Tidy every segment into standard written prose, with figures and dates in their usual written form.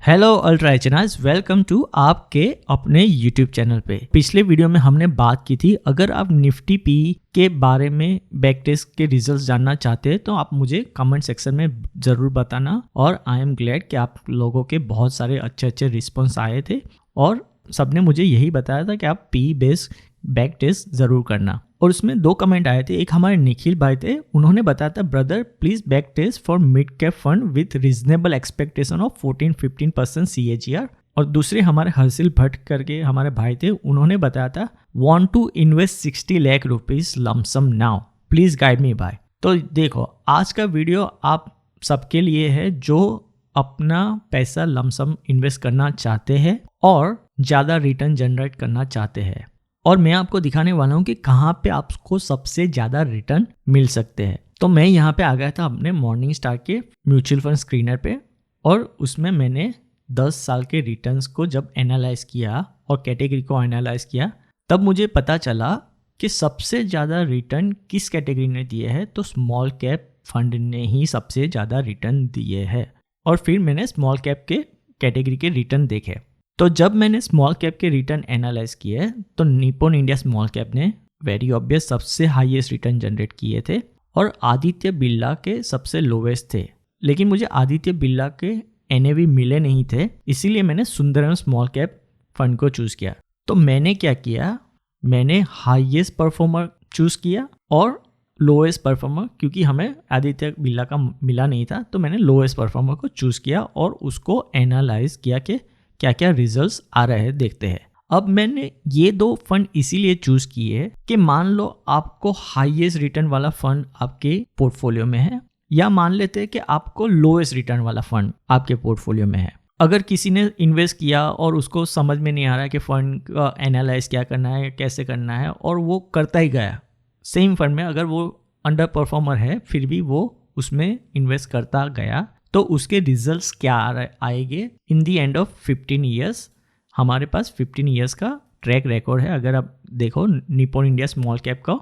Hello अल्ट्राइचनास, welcome to आपके अपने YouTube channel पे। पिछले वीडियो में हमने बात की थी, अगर आप निफ्टी पी के बारे में बैक टेस्ट के रिजल्ट्स जानना चाहते हैं तो आप मुझे कमेंट सेक्शन में ज़रूर बताना। और आई एम ग्लैड कि आप लोगों के बहुत सारे अच्छे रिस्पॉन्स आए थे और सबने मुझे यही बताया था कि आप पी बेस्ड बैक टेस्ट ज़रूर करना। और उसमें दो कमेंट आए थे। एक हमारे निखिल भाई थे, उन्होंने बताया था brother please back test for mid cap fund with reasonable expectation of 14-15% CAGR। और दूसरे हमारे हर्षिल भट्ट करके हमारे भाई थे, उन्होंने बताया था want to invest 60 lakh rupees lump sum now, please guide me bye. तो देखो, आज का वीडियो आप सबके लिए है जो अपना पैसा लमसम इन्वेस्ट करना चाहते हैं और ज़्यादा रिटर्न जनरेट करना चाहते हैं। और मैं आपको दिखाने वाला हूँ कि कहाँ पे आपको सबसे ज़्यादा रिटर्न मिल सकते हैं। तो मैं यहाँ पे आ गया था अपने मॉर्निंग स्टार के म्यूचुअल फंड स्क्रीनर पे, और उसमें मैंने 10 साल के रिटर्न्स को जब एनालाइज किया और कैटेगरी को एनालाइज किया, तब मुझे पता चला कि सबसे ज़्यादा रिटर्न किस कैटेगरी ने दिए हैं। तो स्मॉल कैप फंड ने ही सबसे ज़्यादा रिटर्न दिए हैं। और फिर मैंने स्मॉल कैप के कैटेगरी के रिटर्न देखे। तो जब मैंने स्मॉल कैप के रिटर्न एनालाइज किए तो निप्पॉन इंडिया स्मॉल कैप ने वेरी ऑब्वियस सबसे हाईएस्ट रिटर्न जनरेट किए थे और आदित्य बिरला के सबसे लोवेस्ट थे। लेकिन मुझे आदित्य बिरला के NAV मिले नहीं थे, इसीलिए मैंने सुंदरम स्मॉल कैप फंड को चूज़ किया। तो मैंने क्या किया, मैंने हाईएस्ट परफॉर्मर चूज़ किया और लोएस्ट परफॉर्मर, क्योंकि हमें आदित्य बिरला का मिला नहीं था तो मैंने लोएस्ट परफॉर्मर को चूज़ किया और उसको एनालाइज किया कि क्या क्या रिजल्ट्स आ रहे हैं, देखते हैं। अब मैंने ये दो फंड इसीलिए चूज किए कि मान लो आपको हाईएस्ट रिटर्न वाला फंड आपके पोर्टफोलियो में है, या मान लेते हैं कि आपको लोएस्ट रिटर्न वाला फंड आपके पोर्टफोलियो में है। अगर किसी ने इन्वेस्ट किया और उसको समझ में नहीं आ रहा है कि फंड का एनालाइज क्या करना है, कैसे करना है, और वो करता ही गया सेम फंड में, अगर वो अंडर परफॉर्मर है फिर भी वो उसमें इन्वेस्ट करता गया, तो उसके रिजल्ट्स क्या आएंगे इन दी एंड ऑफ 15 ईयर्स। हमारे पास 15 ईयर्स का ट्रैक रिकॉर्ड है। अगर आप देखो निप्पॉन इंडिया स्मॉल कैप का,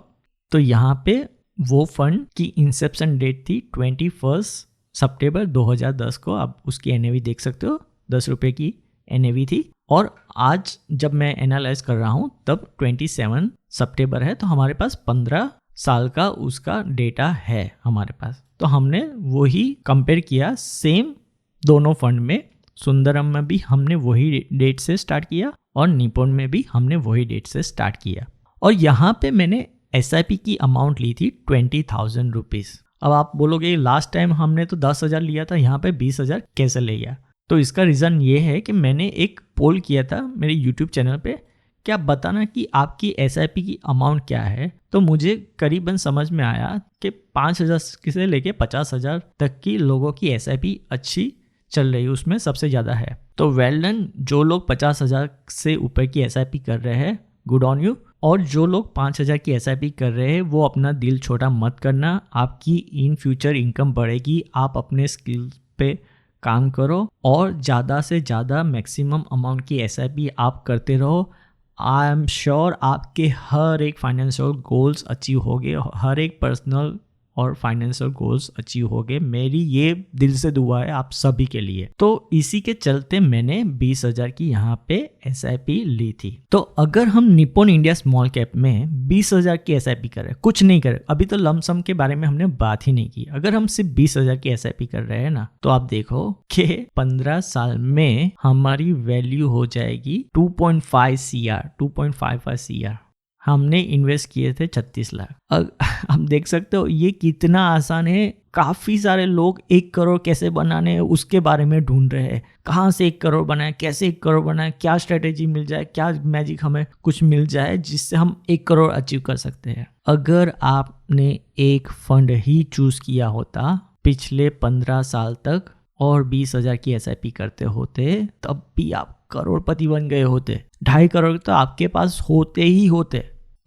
तो यहाँ पे वो फंड की इंसेप्शन डेट थी 21 सितंबर 2010 को। आप उसकी NAV देख सकते हो, 10 रुपये की NAV थी। और आज जब मैं एनालाइज कर रहा हूँ तब 27 सितंबर है, तो हमारे पास 15 साल का उसका डेटा है हमारे पास। तो हमने वही कंपेयर किया सेम दोनों फंड में। सुंदरम में भी हमने वही डेट से स्टार्ट किया और निप्पॉन में भी हमने वही डेट से स्टार्ट किया। और यहाँ पे मैंने SIP की अमाउंट ली थी 20,000 रुपीज़। अब आप बोलोगे लास्ट टाइम हमने तो 10,000 लिया था, यहाँ पे 20,000 कैसे ले गया? तो इसका रीज़न ये है कि मैंने एक पोल किया था मेरे यूट्यूब चैनल पे कि आप बताना कि आपकी SIP की अमाउंट क्या है। तो मुझे करीबन समझ में आया कि 5,000 से लेके 50,000 तक की लोगों की SIP अच्छी चल रही है, उसमें सबसे ज़्यादा है। तो वेल डन, जो लोग 50,000 से ऊपर की SIP कर रहे हैं, गुड ऑन यू। और जो लोग 5,000 की SIP कर रहे हैं, वो अपना दिल छोटा मत करना। आपकी इन फ्यूचर इनकम बढ़ेगी, आप अपने स्किल पे काम करो और ज़्यादा से ज़्यादा मैक्सिमम अमाउंट की SIP आप करते रहो। आई एम श्योर आपके हर एक फाइनेंशियल गोल्स अचीव होंगे, हर एक पर्सनल और फाइनेंशियल गोल्स अचीव होंगे। मेरी ये दिल से दुआ है आप सभी के लिए। तो इसी के चलते मैंने 20,000 की यहाँ पे SIP ली थी। तो अगर हम निप्पॉन इंडिया स्मॉल कैप में 20,000 की SIP कर रहे हैं, कुछ नहीं कर रहे, अभी तो लमसम के बारे में हमने बात ही नहीं की, अगर हम सिर्फ 20,000 की SIP कर रहे हैं ना, तो आप देखो कि 15 साल में हमारी वैल्यू हो जाएगी 2.55 CR। हमने इन्वेस्ट किए थे 36 लाख। आप देख सकते हो ये कितना आसान है। काफ़ी सारे लोग 1 करोड़ कैसे बनाने हैं उसके बारे में ढूंढ रहे हैं, कहाँ से 1 करोड़ बनाए, कैसे 1 करोड़ बनाए, क्या स्ट्रेटेजी मिल जाए, क्या मैजिक हमें कुछ मिल जाए जिससे हम 1 करोड़ अचीव कर सकते हैं। अगर आपने एक फंड ही चूज़ किया होता पिछले 15 साल तक और 20,000 की SIP करते होते, तब भी आप करोड़पति बन गए होते। 2.5 करोड़ तो आपके पास होते ही होते।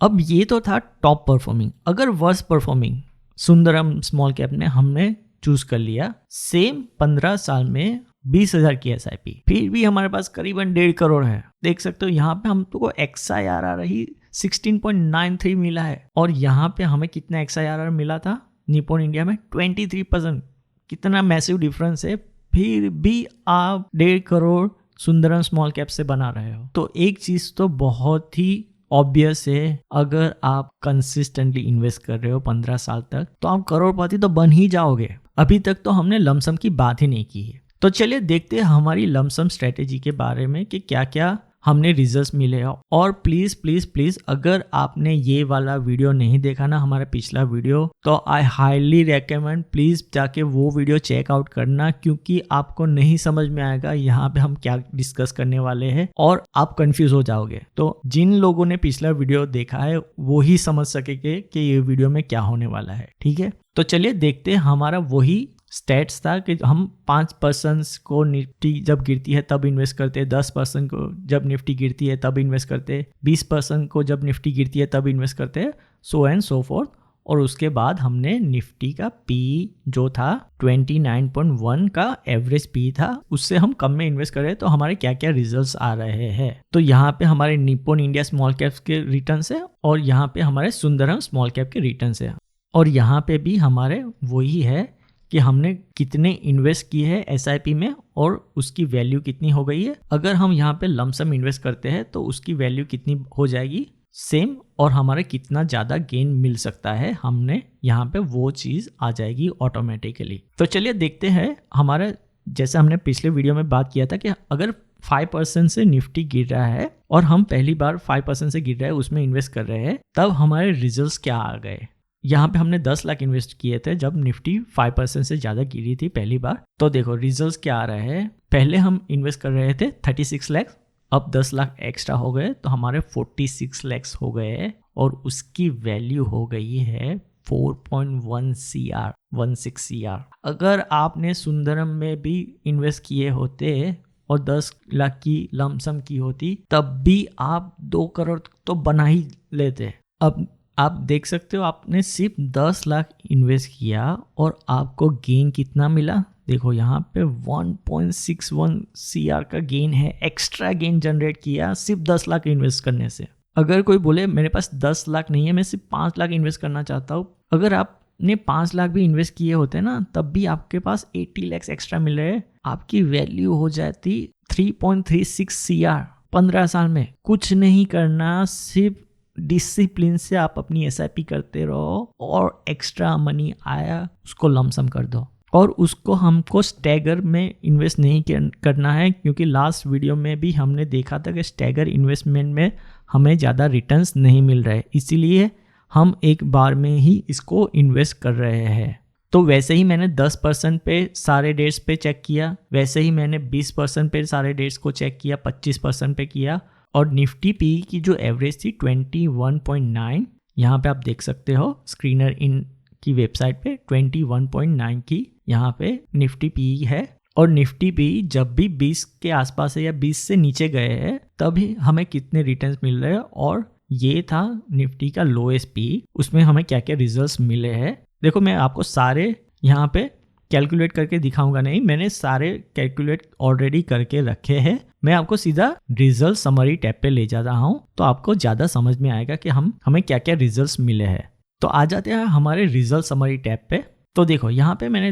अब ये तो था टॉप परफॉर्मिंग। अगर worst performing Sundaram small cap ने हमने चूज कर लिया, सेम 15 साल में 20,000 की SIP, फिर भी हमारे पास करीबन 1.5 करोड़ है। देख सकते हो यहाँ पे हमको XIRR आ रही 16.93 मिला है, और यहाँ पे हमें कितना XIRR मिला था निप्पॉन इंडिया में 23%। कितना मैसिव डिफरेंस है फिर भी आप 1.5 करोड़ सुंदरम स्मॉल कैप से बना रहे हो। तो एक चीज तो बहुत ही ऑब्वियस है, अगर आप कंसिस्टेंटली इन्वेस्ट कर रहे हो 15 साल तक तो आप करोड़पति तो बन ही जाओगे। अभी तक तो हमने लमसम की बात ही नहीं की है। तो चलिए देखते हैं हमारी लमसम स्ट्रेटेजी के बारे में कि क्या क्या हमने रिजल्ट्स मिले हैं। और प्लीज प्लीज प्लीज अगर आपने ये वाला वीडियो नहीं देखा ना, हमारा पिछला वीडियो, तो आई हाईली रेकमेंड प्लीज जाके वो वीडियो चेकआउट करना, क्योंकि आपको नहीं समझ में आएगा यहाँ पे हम क्या डिस्कस करने वाले हैं और आप कंफ्यूज हो जाओगे। तो जिन लोगों ने पिछला वीडियो देखा है वो ही समझ सकेंगे कि ये वीडियो में क्या होने वाला है। ठीक है, तो चलिए देखते हैं। हमारा वही स्टेट्स था कि हम 5% को निफ्टी जब गिरती है तब इन्वेस्ट करते, 10% को जब निफ्टी गिरती है तब इन्वेस्ट करते, 20% को जब निफ्टी गिरती है तब इन्वेस्ट करते, सो एंड सो फोर्थ। और उसके बाद हमने निफ्टी का पी जो था 29.1 का एवरेज पी था, उससे हम कम में इन्वेस्ट कर रहे हैं। तो हमारे क्या क्या रिजल्ट्स आ रहे हैं, तो यहाँ पे हमारे निप्पॉन इंडिया स्मॉल कैप्स के रिटर्न्स है और यहाँ पे हमारे सुंदरम स्मॉल कैप के रिटर्न्स है। और यहाँ पे भी हमारे वही है कि हमने कितने इन्वेस्ट किए हैं एसआईपी में और उसकी वैल्यू कितनी हो गई है। अगर हम यहाँ पे लमसम इन्वेस्ट करते हैं तो उसकी वैल्यू कितनी हो जाएगी सेम, और हमारे कितना ज़्यादा गेन मिल सकता है, हमने यहाँ पे वो चीज़ आ जाएगी ऑटोमेटिकली। तो चलिए देखते हैं। हमारा जैसे हमने पिछले वीडियो में बात किया था कि अगर 5% से निफ्टी गिर रहा है और हम पहली बार 5% से गिर रहा है उसमें इन्वेस्ट कर रहे हैं, तब हमारे रिजल्ट्स क्या आ गए। यहाँ पे हमने 10 लाख इन्वेस्ट किए थे जब निफ्टी 5% से ज़्यादा गिरी थी पहली बार। तो देखो रिजल्ट्स क्या आ रहे हैं। पहले हम इन्वेस्ट कर रहे थे 36 लाख, अब 10 लाख एक्स्ट्रा हो गए तो हमारे 46 लाख हो गए और उसकी वैल्यू हो गई है 4.1 CR, 16 CR। अगर आपने सुंदरम में भी इन्वेस्ट किए होते और 10 लाख की लमसम की होती तब भी आप 2 करोड़ तो बना ही लेते। अब आप देख सकते हो आपने सिर्फ 10 लाख इन्वेस्ट किया और आपको गेन कितना मिला। देखो यहाँ पे 1.61 CR का गेन है, एक्स्ट्रा गेन जनरेट किया सिर्फ 10 लाख इन्वेस्ट करने से। अगर कोई बोले मेरे पास 10 लाख नहीं है, मैं सिर्फ 5 लाख इन्वेस्ट करना चाहता हूँ, अगर आपने 5 लाख भी इन्वेस्ट किए होते ना तब भी आपके पास 80 लाख एक्स्ट्रा मिल रहे, आपकी वैल्यू हो जाती 3.36 CR 15 साल में। कुछ नहीं करना, सिर्फ डिसिप्लिन से आप अपनी एसआईपी करते रहो और एक्स्ट्रा मनी आया उसको लमसम कर दो। और उसको हमको स्टैगर में इन्वेस्ट नहीं करना है, क्योंकि लास्ट वीडियो में भी हमने देखा था कि स्टैगर इन्वेस्टमेंट में हमें ज़्यादा रिटर्न्स नहीं मिल रहे, इसीलिए हम एक बार में ही इसको इन्वेस्ट कर रहे हैं। तो वैसे ही मैंने 10% पे सारे डेट्स पे चेक किया, वैसे ही मैंने 20% पे सारे डेट्स को चेक किया, 25% पे किया। और निफ्टी पी की जो एवरेज थी 21.9, यहाँ पे आप देख सकते हो स्क्रीनर इन की वेबसाइट पे 21.9 की यहाँ पे निफ्टी पी है। और निफ्टी पी जब भी 20 के आसपास है या 20 से नीचे गए हैं तभी हमें कितने रिटर्न्स मिल रहे हैं। और ये था निफ्टी का लोएस्ट पी, उसमें हमें क्या क्या रिजल्ट्स मिले हैं। देखो मैं आपको सारे यहाँ पे कैलकुलेट करके दिखाऊंगा नहीं, मैंने सारे कैलकुलेट ऑलरेडी करके रखे हैं। मैं आपको सीधा रिजल्ट समरी टैब पे ले जा रहा हूँ तो आपको ज़्यादा समझ में आएगा कि हमें क्या क्या रिजल्ट्स मिले हैं। तो आ जाते हैं हमारे रिजल्ट समरी टैब पे। तो देखो यहाँ पे मैंने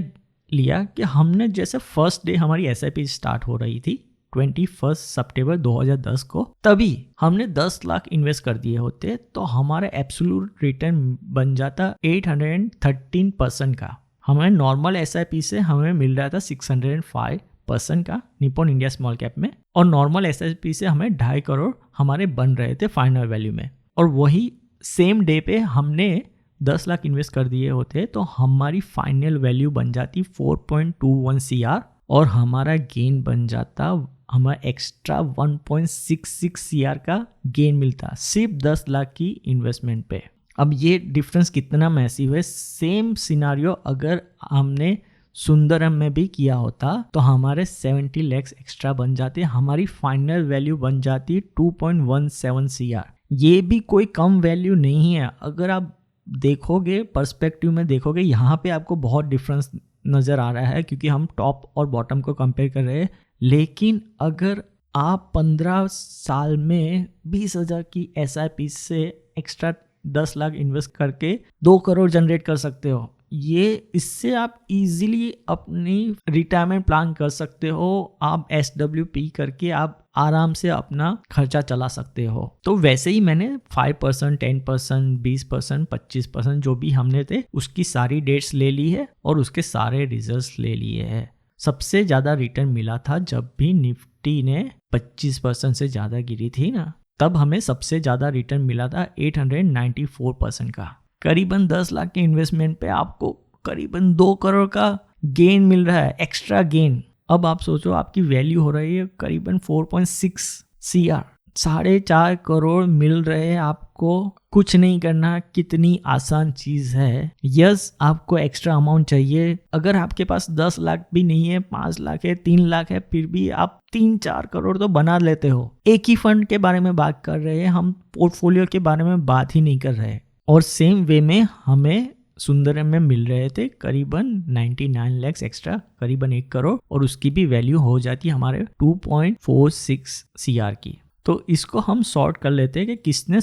लिया कि हमने जैसे फर्स्ट डे हमारी एसआईपी स्टार्ट हो रही थी 21 सितंबर 2010 को, तभी हमने 10 लाख इन्वेस्ट कर दिए होते तो हमारा एब्सोल्यूट रिटर्न बन जाता 813% का। हमें नॉर्मल एसआईपी से हमें मिल रहा था 605% का निप्पॉन इंडिया स्मॉल कैप में, और नॉर्मल एसआईपी से हमें 2.5 करोड़ हमारे बन रहे थे फाइनल वैल्यू में। और वही सेम डे पे हमने 10 लाख इन्वेस्ट कर दिए होते तो हमारी फाइनल वैल्यू बन जाती 4.21 CR और हमारा गेन बन जाता, हमारा एक्स्ट्रा 1.66 CR का गेन मिलता सिर्फ 10 लाख की इन्वेस्टमेंट पे। अब ये डिफरेंस कितना मैसिव है। सेम सिनारियो अगर हमने सुंदरम में भी किया होता तो हमारे 70 लाख एक्स्ट्रा बन जाते, हमारी फाइनल वैल्यू बन जाती 2.17 CR। ये भी कोई कम वैल्यू नहीं है। अगर आप देखोगे पर्सपेक्टिव में देखोगे यहाँ पे आपको बहुत डिफरेंस नज़र आ रहा है क्योंकि हम टॉप और बॉटम को कंपेयर कर रहे हैं। लेकिन अगर आप 15 साल में 20,000 की एसआईपी से एक्स्ट्रा 10 लाख इन्वेस्ट करके 2 करोड़ जनरेट कर सकते हो, ये इससे आप इजीली अपनी रिटायरमेंट प्लान कर सकते हो। आप SWP करके आप आराम से अपना खर्चा चला सकते हो। तो वैसे ही मैंने 5%, 10%, 20%, 25% जो भी हमने थे उसकी सारी डेट्स ले ली है और उसके सारे रिजल्ट्स ले लिए हैं। सबसे ज़्यादा रिटर्न मिला था जब भी निफ्टी ने 25% से ज़्यादा गिरी थी ना, तब हमें सबसे ज़्यादा रिटर्न मिला था 894% का। करीबन 10 लाख के इन्वेस्टमेंट पे आपको करीबन 2 करोड़ का गेन मिल रहा है, एक्स्ट्रा गेन। अब आप सोचो आपकी वैल्यू हो रही है करीबन 4.6 CR, 4.5 करोड़ मिल रहे हैं आपको। कुछ नहीं करना, कितनी आसान चीज है। यस, आपको एक्स्ट्रा अमाउंट चाहिए। अगर आपके पास 10 लाख भी नहीं है, 5 लाख है, 3 लाख है, फिर भी आप 3-4 करोड़ तो बना लेते हो। एक ही फंड के बारे में बात कर रहे हैं हम, पोर्टफोलियो के बारे में बात ही नहीं कर रहे। और सेम वे में हमें सुंदरम में मिल रहे थे करीबन 99 लाख एक्स्ट्रा, करीबन 1 करोड़, और उसकी भी वैल्यू हो जाती है हमारे 2.46 CR की। तो इसको हम सॉर्ट कर लेते हैं कि किसने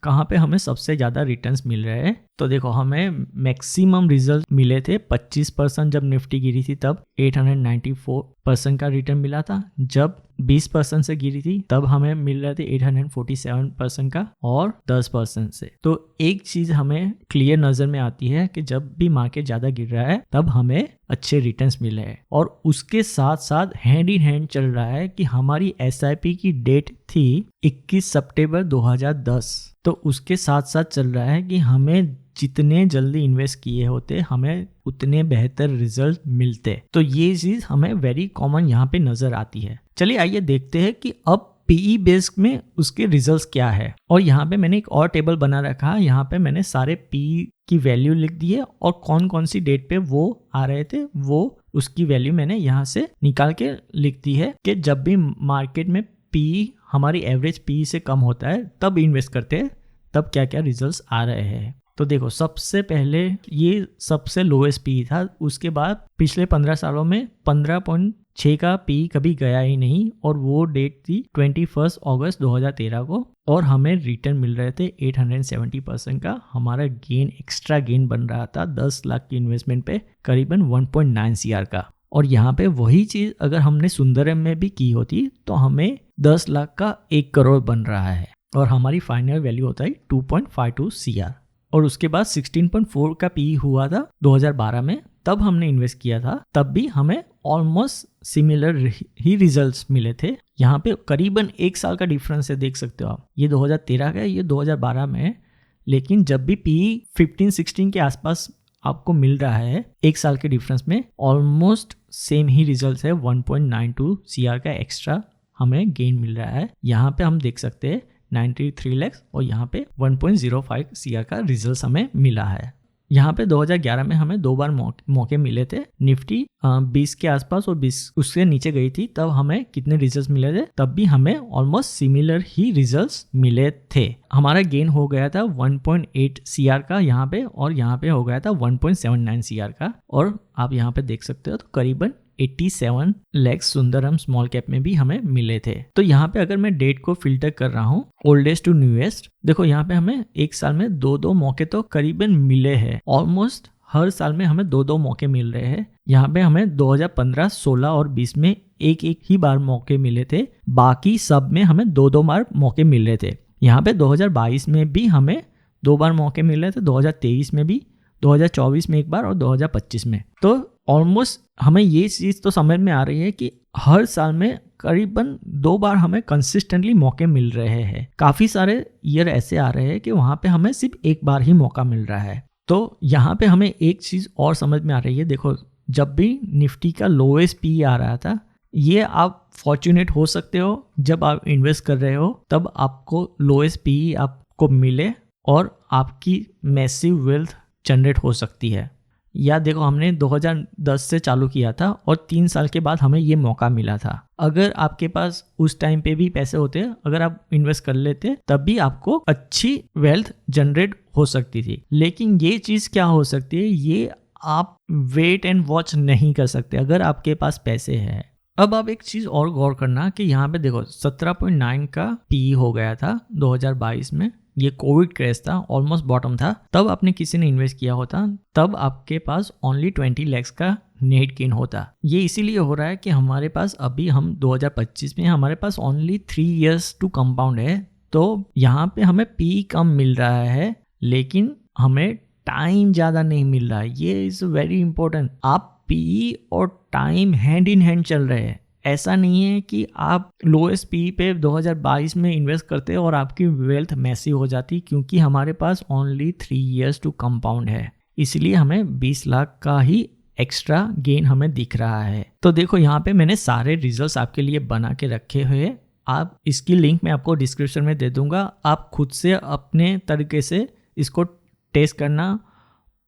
कहाँ पे हमें सबसे ज़्यादा रिटर्न्स मिल रहे हैं। तो देखो, हमें मैक्सिमम रिजल्ट मिले थे 25% जब निफ्टी गिरी थी, तब 894% का रिटर्न मिला था। जब 20% से गिरी थी तब हमें मिल रहे थे 847% का, और 10% से। तो एक चीज हमें क्लियर नजर में आती है कि जब भी मार्केट ज्यादा गिर रहा है तब हमें अच्छे रिटर्न्स मिले हैं। और उसके साथ साथ हैंड इन हैंड चल रहा है कि हमारी SIP की डेट थी 21 सितंबर 2010। तो उसके साथ साथ चल रहा है कि हमें जितने जल्दी इन्वेस्ट किए होते हमें उतने बेहतर रिजल्ट मिलते। तो ये चीज हमें वेरी कॉमन यहाँ पे नजर आती है। चलिए आइए देखते हैं कि अब PE बेस्ड में उसके रिजल्ट्स क्या है। और यहाँ पे मैंने एक और टेबल बना रखा है। यहाँ पे मैंने सारे PE की वैल्यू लिख दी है और कौन कौन सी डेट पे वो आ रहे थे, वो उसकी वैल्यू मैंने यहाँ से निकाल के लिख दी है कि जब भी मार्केट में PE हमारी एवरेज PE से कम होता है तब इन्वेस्ट करते हैं, तब क्या क्या रिजल्ट्स आ रहे हैं। तो देखो, सबसे पहले ये सबसे लोएस्ट PE था। उसके बाद पिछले 15 सालों में 15.6 का PE कभी गया ही नहीं, और वो डेट थी 21 अगस्त 2013 को, और हमें रिटर्न मिल रहे थे 870% का। हमारा गेन, एक्स्ट्रा गेन बन रहा था 10 लाख की इन्वेस्टमेंट पे करीबन 1.9 CR का। और यहाँ पे वही चीज अगर हमने सुंदरम में भी की होती तो हमें 10 लाख का 1 करोड़ बन रहा है, और हमारी फाइनल वैल्यू होता है 2.52 CR। और उसके बाद 16.4 का PE हुआ था 2012 में, तब हमने इन्वेस्ट किया था। तब भी हमें ऑलमोस्ट सिमिलर ही रिजल्ट्स मिले थे। यहाँ पे करीबन 1 साल का डिफरेंस है, देख सकते हो आप। ये 2013 का है, ये 2012 में है। लेकिन जब भी PE 15-16 के आसपास आपको मिल रहा है 1 साल के डिफरेंस में, ऑलमोस्ट सेम ही रिजल्ट है। 1.92 CR का एक्स्ट्रा हमें गेन मिल रहा है। यहाँ पे हम देख सकते हैं 93 लाख, और यहाँ पे 1.05 CR का रिजल्ट हमें मिला है। यहाँ पे 2011 में हमें 2 बार मौके मिले थे। निफ्टी 20 के आसपास और 20 उससे नीचे गई थी, तब हमें कितने रिजल्ट्स मिले थे, तब भी हमें ऑलमोस्ट सिमिलर ही रिजल्ट्स मिले थे। हमारा गेन हो गया था 1.8 CR का यहाँ पे, और यहाँ पे हो गया था 1.79 CR का। और आप यहाँ पे देख सकते हो तो करीबन 87 लाख सुंदरम स्मॉल कैप में भी हमें मिले थे। तो यहाँ पे अगर मैं डेट को फिल्टर कर रहा हूँ ओल्डेस्ट टू न्यूएस्ट, देखो यहाँ पे हमें 1 साल में 2-2 मौके तो करीबन मिले हैं। ऑलमोस्ट हर साल में हमें 2-2 मौके मिल रहे हैं। यहाँ पे हमें 2015, 16 और 20 में एक ही बार मौके मिले थे। बाकी सब में हमें 2-2 बार मौके मिल रहे थे। यहाँ पे 2022 में भी हमें 2 बार मौके मिल रहे थे, 2023 में भी, 2024 में 1 बार और 2025 में। तो ऑलमोस्ट हमें ये चीज़ तो समझ में आ रही है कि हर साल में करीबन 2 बार हमें कंसिस्टेंटली मौके मिल रहे हैं। काफ़ी सारे ईयर ऐसे आ रहे हैं कि वहाँ पे हमें सिर्फ 1 बार ही मौका मिल रहा है। तो यहाँ पे हमें एक चीज़ और समझ में आ रही है। देखो, जब भी निफ्टी का लोएस्ट PE आ रहा था, ये आप फॉर्चुनेट हो सकते हो जब आप इन्वेस्ट कर रहे हो, तब आपको लोएस्ट PE आपको मिले और आपकी मैसिव वेल्थ जनरेट हो सकती है। या देखो, हमने 2010 से चालू किया था और 3 साल के बाद हमें ये मौका मिला था। अगर आपके पास उस टाइम पे भी पैसे होते, अगर आप इन्वेस्ट कर लेते, तब भी आपको अच्छी वेल्थ जनरेट हो सकती थी। लेकिन ये चीज़ क्या हो सकती है, ये आप वेट एंड वॉच नहीं कर सकते अगर आपके पास पैसे हैं। अब आप एक चीज़ और गौर करना कि यहाँ पे देखो 17.9 का PE हो गया था 2022 में, ये कोविड क्रैश था, ऑलमोस्ट बॉटम था, तब आपने किसी ने इन्वेस्ट किया होता, तब आपके पास ओनली 20 lakhs का नेट गेन होता। ये इसीलिए हो रहा है कि हमारे पास अभी हम 2025 में हमारे पास ओनली 3 years टू कंपाउंड है, तो यहाँ पे हमें पी कम मिल रहा है लेकिन हमें टाइम ज़्यादा नहीं मिल रहा है। ये इज़ वेरी इंपॉर्टेंट। आप पी और टाइम हैंड इन हैंड चल रहे हैं। ऐसा नहीं है कि आप लोएस्ट पी पे 2022 में इन्वेस्ट करते और आपकी वेल्थ मैसिव हो जाती, क्योंकि हमारे पास ओनली 3 years टू कंपाउंड है, इसलिए हमें 20 लाख का ही एक्स्ट्रा गेन हमें दिख रहा है। तो देखो यहाँ पे मैंने सारे रिजल्ट्स आपके लिए बना के रखे हुए, आप इसकी लिंक मैं आपको डिस्क्रिप्शन में दे दूंगा। आप खुद से अपने तरीके से इसको टेस्ट करना,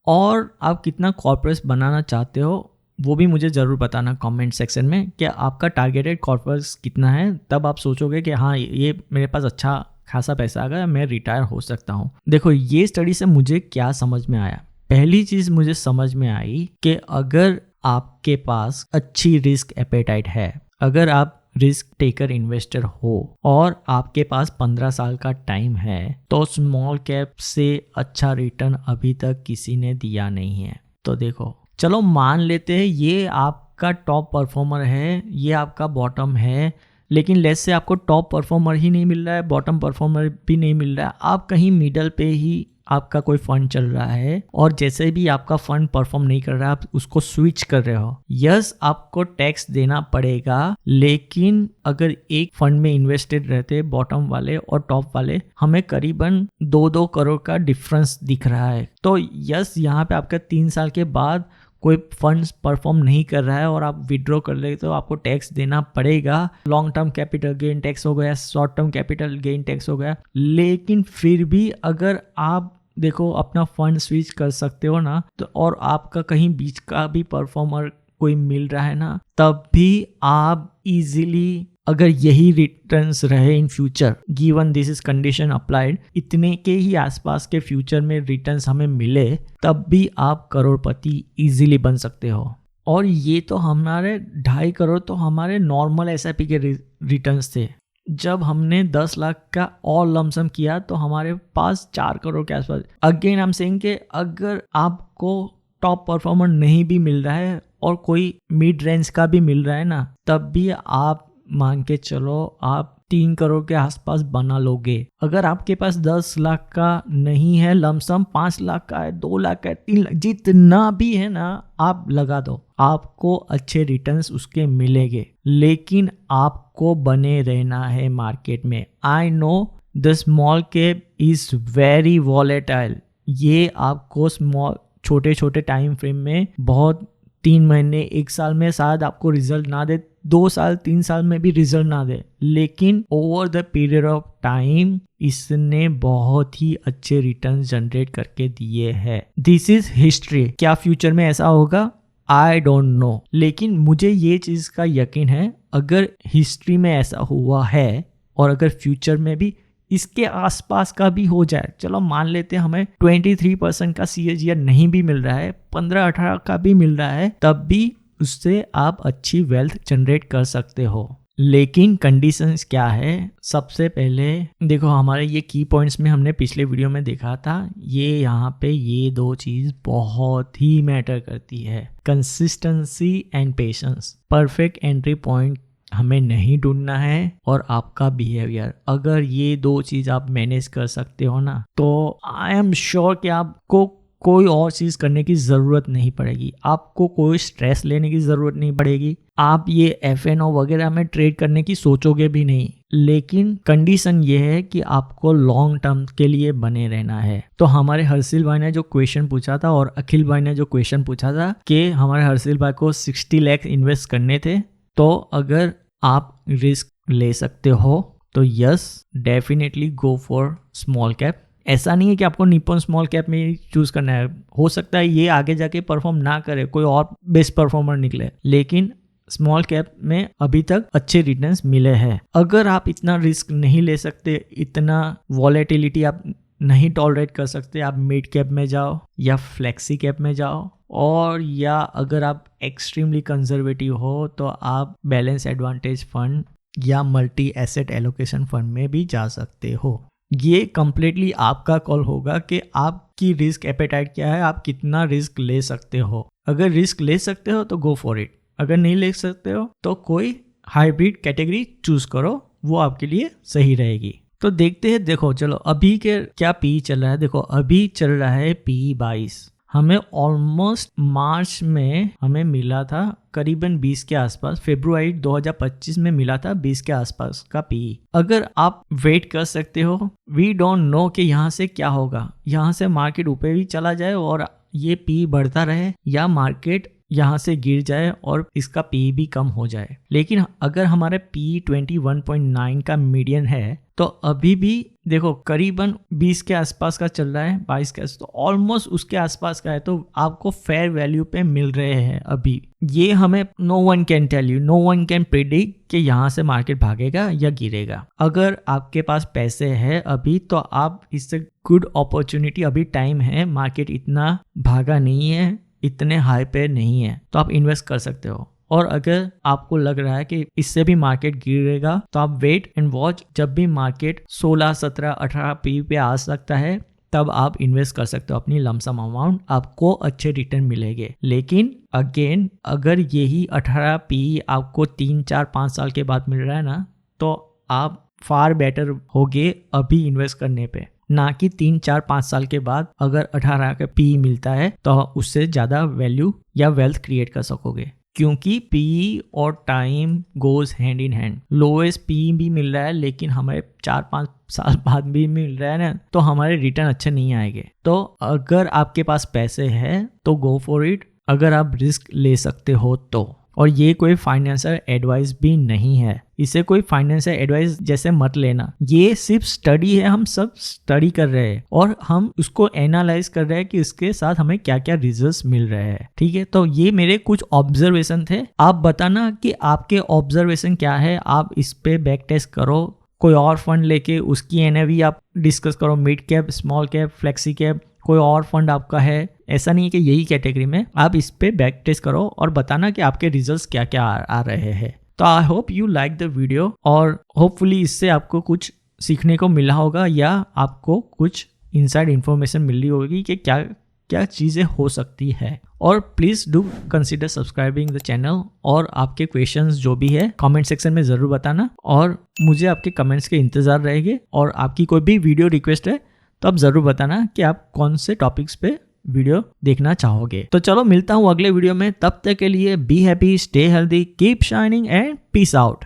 और आप कितना कॉर्पस बनाना चाहते हो वो भी मुझे ज़रूर बताना कमेंट सेक्शन में कि आपका टारगेटेड कॉर्पस कितना है। तब आप सोचोगे कि हाँ ये मेरे पास अच्छा खासा पैसा आ गया, मैं रिटायर हो सकता हूँ। देखो ये स्टडी से मुझे क्या समझ में आया। पहली चीज़ मुझे समझ में आई कि अगर आपके पास अच्छी रिस्क एपेटाइट है, अगर आप रिस्क टेकर इन्वेस्टर हो और आपके पास 15 साल का टाइम है, तो स्मॉल कैप से अच्छा रिटर्न अभी तक किसी ने दिया नहीं है। तो देखो चलो मान लेते हैं ये आपका टॉप परफॉर्मर है, ये आपका बॉटम है, लेकिन लेट्स से आपको टॉप परफॉर्मर ही नहीं मिल रहा है, बॉटम परफॉर्मर भी नहीं मिल रहा है, आप कहीं मिडल पे ही आपका कोई फंड चल रहा है और जैसे भी आपका फंड परफॉर्म नहीं कर रहा है आप उसको स्विच कर रहे हो। यस आपको टैक्स देना पड़ेगा, लेकिन अगर एक फंड में इन्वेस्टेड रहते बॉटम वाले और टॉप वाले, हमें करीबन 2-2 करोड़ का डिफरेंस दिख रहा है। तो यस यहाँ पे आपका 3 साल के बाद कोई फंड्स परफॉर्म नहीं कर रहा है और आप विड्रॉ कर ले तो आपको टैक्स देना पड़ेगा। Long term capital gain tax हो गया, short term capital gain tax हो गया, लेकिन फिर भी अगर आप देखो अपना फंड स्विच कर सकते हो ना, तो और आपका कहीं बीच का भी परफॉर्मर कोई मिल रहा है ना, तब भी आप इजीली अगर यही रिटर्न्स रहे in future, given this is condition applied, इतने के ही आसपास के फ्यूचर में रिटर्न्स हमें मिले, तब भी आप करोड़पति इजीली बन सकते हो। और ये तो हमारे 2.5 करोड़ तो हमारे नॉर्मल एसआईपी के रिटर्न्स थे। जब हमने 10 लाख का और लमसम किया तो हमारे पास 4 करोड़ के आसपास। अगेन आई एम सेइंग कि अगर आपको टॉप परफॉर्मर नहीं भी मिल रहा है और कोई मिड रेंज का भी मिल रहा है ना, तब भी आप मान के चलो आप 3 करोड़ के आसपास बना लोगे। अगर आपके पास 10 लाख का नहीं है लमसम, 5 लाख का है, 2 लाख का है, 3 लाख, जितना भी है ना आप लगा दो, आपको अच्छे रिटर्न्स उसके मिलेंगे। लेकिन आपको बने रहना है मार्केट में। I know the small cap is very volatile. ये आपको छोटे छोटे टाइम फ्रेम में बहुत 3 महीने 1 साल में शायद आपको रिजल्ट ना दे, 2 साल 3 साल में भी रिजल्ट ना दे, लेकिन over the period of time इसने बहुत ही अच्छे रिटर्न जनरेट करके दिए हैं। This is history. क्या फ्यूचर में ऐसा होगा? आई डोंट नो, लेकिन मुझे ये चीज का यकीन है अगर हिस्ट्री में ऐसा हुआ है और अगर फ्यूचर में भी इसके आसपास का भी हो जाए, चलो मान लेते हैं हमें 23% का CAGR नहीं भी मिल रहा है, 15-18 का भी मिल रहा है, तब भी उससे आप अच्छी वेल्थ जनरेट कर सकते हो। लेकिन कंडीशंस क्या है? सबसे पहले देखो हमारे ये की पॉइंट्स में हमने पिछले वीडियो में देखा था, ये यहाँ पे ये 2 चीज बहुत ही मैटर करती है, consistency and patience. Perfect entry point हमें नहीं ढूंढना है और आपका बिहेवियर। अगर ये 2 चीज आप मैनेज कर सकते हो ना, तो आई एम श्योर कि आपको कोई और चीज करने की जरूरत नहीं पड़ेगी, आपको कोई स्ट्रेस लेने की जरूरत नहीं पड़ेगी, आप ये FNO वगैरह में ट्रेड करने की सोचोगे भी नहीं। लेकिन कंडीशन ये है कि आपको लॉन्ग टर्म के लिए बने रहना है। तो हमारे हर्षिल भाई ने जो क्वेश्चन पूछा था और अखिल भाई ने जो क्वेश्चन पूछा था कि हमारे हर्षिल भाई को 60 लाख इन्वेस्ट करने थे, तो अगर आप रिस्क ले सकते हो तो yes definitely go for small cap. ऐसा नहीं है कि आपको निप्पॉन स्मॉल कैप में चूज करना है, हो सकता है ये आगे जाके परफॉर्म ना करे, कोई और बेस्ट परफॉर्मर निकले, लेकिन स्मॉल कैप में अभी तक अच्छे रिटर्न्स मिले हैं। अगर आप इतना रिस्क नहीं ले सकते, इतना वॉलेटिलिटी आप नहीं टॉलरेट कर सकते, आप मिड कैप में जाओ या फ्लेक्सी कैप में जाओ, और या अगर आप एक्सट्रीमली कंजर्वेटिव हो तो आप बैलेंस एडवांटेज फंड या मल्टी एसेट एलोकेशन फंड में भी जा सकते हो। ये कम्प्लीटली आपका कॉल होगा कि आपकी रिस्क एपेटाइट क्या है, आप कितना रिस्क ले सकते हो। अगर रिस्क ले सकते हो तो गो फॉर इट, अगर नहीं ले सकते हो तो कोई हाइब्रिड कैटेगरी चूज करो, वो आपके लिए सही रहेगी। तो देखते हैं, देखो चलो अभी के क्या पी चल रहा है। देखो अभी चल रहा है पी 22। हमें ऑलमोस्ट मार्च में हमें मिला था करीबन 20 के आसपास, फरवरी 2025 में मिला था 20 के आसपास का पी। अगर आप वेट कर सकते हो, वी डोंट नो कि यहाँ से क्या होगा, यहाँ से मार्केट ऊपर भी चला जाए और ये पी बढ़ता रहे, या मार्केट यहाँ से गिर जाए और इसका पी भी कम हो जाए। लेकिन अगर हमारे पी 21.9 का मीडियन है तो अभी भी देखो करीबन 20 के आसपास का चल रहा है, 22 के आसपास, तो ऑलमोस्ट उसके आसपास का है, तो आपको फेयर वैल्यू पे मिल रहे हैं अभी। ये हमें no one can tell you, no one can predict कि यहाँ से मार्केट भागेगा या गिरेगा। अगर आपके पास पैसे है अभी तो आप इससे गुड अपॉर्चुनिटी, अभी टाइम है, मार्केट इतना भागा नहीं है, इतने हाई पे नहीं है, तो आप इन्वेस्ट कर सकते हो। और अगर आपको लग रहा है कि इससे भी मार्केट गिरेगा तो आप वेट एंड वॉच, जब भी मार्केट 16, 17, 18 पी पे आ सकता है तब आप इन्वेस्ट कर सकते हो अपनी लमसम अमाउंट, आपको अच्छे रिटर्न मिलेंगे। लेकिन अगेन अगर यही 18 पी आपको 3, 4, 5 साल के बाद मिल रहा है ना, तो आप फार बेटर होगे अभी इन्वेस्ट करने पे, ना कि 3, 4, 5 साल के बाद अगर 18 का पी मिलता है तो उससे ज़्यादा वैल्यू या वेल्थ क्रिएट कर सकोगे। क्योंकि पी और time goes hand in hand. Lowest P भी मिल रहा है लेकिन हमें 4-5 साल बाद भी मिल रहा है ना, तो हमारे रिटर्न अच्छे नहीं आएंगे। तो अगर आपके पास पैसे हैं तो गो फॉर इट, अगर आप रिस्क ले सकते हो तो। और ये कोई फाइनेंशियल एडवाइस भी नहीं है, इसे कोई फाइनेंशियल एडवाइस जैसे मत लेना। ये सिर्फ स्टडी है, हम सब स्टडी कर रहे हैं और हम उसको एनालाइज कर रहे हैं कि इसके साथ हमें क्या क्या रिजल्ट्स मिल रहे हैं। ठीक है, तो ये मेरे कुछ ऑब्जर्वेशन थे। आप बताना कि आपके ऑब्जर्वेशन क्या है, आप इस पे बैक टेस्ट करो, कोई और फंड लेके उसकी एनएवी आप डिस्कस करो, mid cap, small cap, flexi cap, कोई और फंड आपका है, ऐसा नहीं है कि यही कैटेगरी में, आप इस पे बैक टेस्ट करो और बताना कि आपके रिजल्ट्स क्या क्या आ रहे हैं। तो I hope you like the video और होपफुली इससे आपको कुछ सीखने को मिला होगा या आपको कुछ इनसाइड इन्फॉर्मेशन मिली होगी कि क्या क्या चीज़ें हो सकती है। और please do consider subscribing the channel, और आपके क्वेश्चंस जो भी है कमेंट सेक्शन में ज़रूर बताना और मुझे आपके कमेंट्स के इंतज़ार रहेंगे। और आपकी कोई भी वीडियो रिक्वेस्ट है तो आप ज़रूर बताना कि आप कौन से टॉपिक्स पे वीडियो देखना चाहोगे। तो चलो मिलता हूँ अगले वीडियो में, तब तक के लिए be happy, stay healthy, keep shining and peace out.